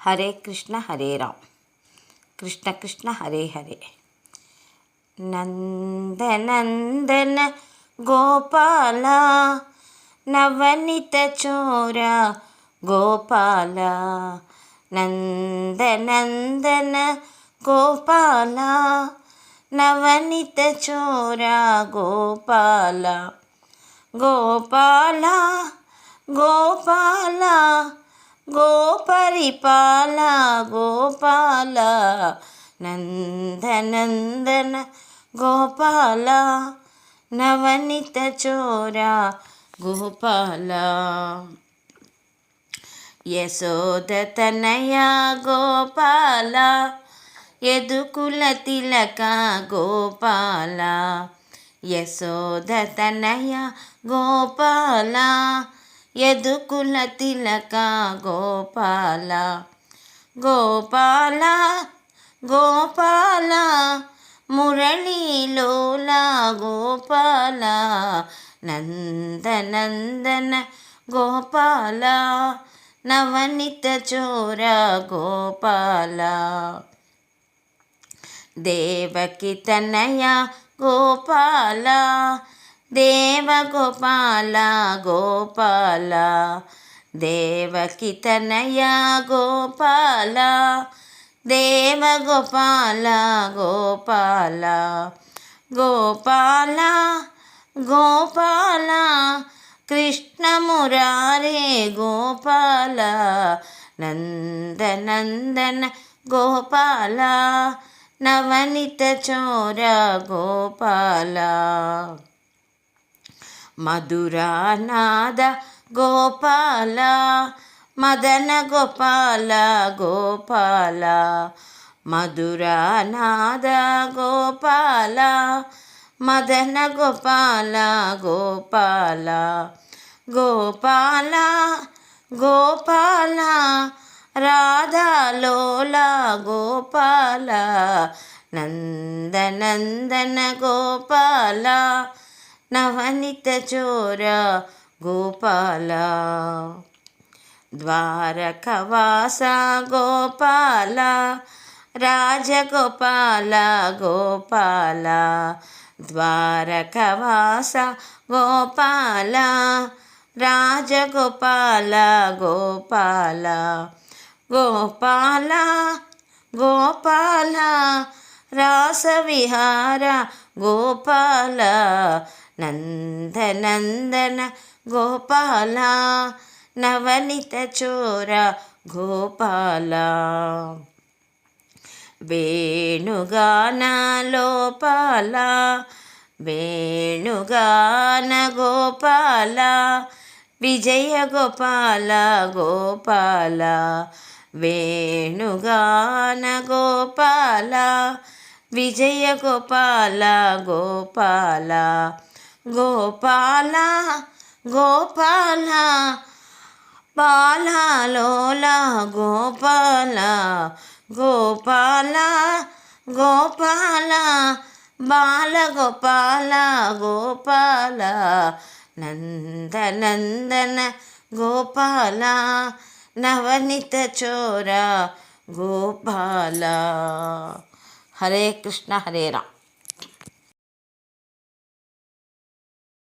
హరే కృష్ణ హరే రామ్, కృష్ణ కృష్ణ హరే హరే. నందనందన గోపాల నవనిత చోర గోపాల, నందనందన గోపాల నవనిత చోర గోపాల, గోపాల గోపాల గోపరిపాల గోపాల, నందనందన గోపాల నవనిత చోర గోపాల, యశోద తనయ గోపాల యదుకుల తిలక గోపాల, యశోద తనయ గోపాల యదుకుల తిలక గోపాల, గోపాల గోపాల మురళీలోల గోపాల, నందనందన గోపాల నవనిత చోర గోపాల, దేవకి తనయ గోపాల దేవగోపాల గోపాల, దేవకి తనయ గోపాల దేవగోపాల గోపాల, గోపాల గోపాల కృష్ణ మురారే గోపాల, నందనందన గోపాల నవనిత చోర గోపాల, మధురానాద గోపాల మదన గోపాల గోపాల, మధురానాద గోపాల మదన గోపాల గోపాల, గోపాల గోపాల రాధాలోల గోపాల, నందనందన గోపాల నవనిత చోర గోపాల, ద్వారకవాస గోపాల రాజగోపాల గోపాల, ద్వారకవాస గోపాల రాజగోపాల గోపాల, గోపాల గోపాల రాసవిహార గోపాల, నందనందన గోపాల నవనిత చోర గోపాల, వేణుగాన లోపాల వేణుగాన గోపాల, విజయ గోపాల గోపాల, వేణుగాన గోపాల విజయ గోపాల గోపాల, గోపాల గోపాల బాలలోల గోపాల, గోపాల గోపాల బాలగోపాల గోపాల, నందనందన గోపాల నవనిత చోర గోపాల. హరే కృష్ణ హరే రామ్.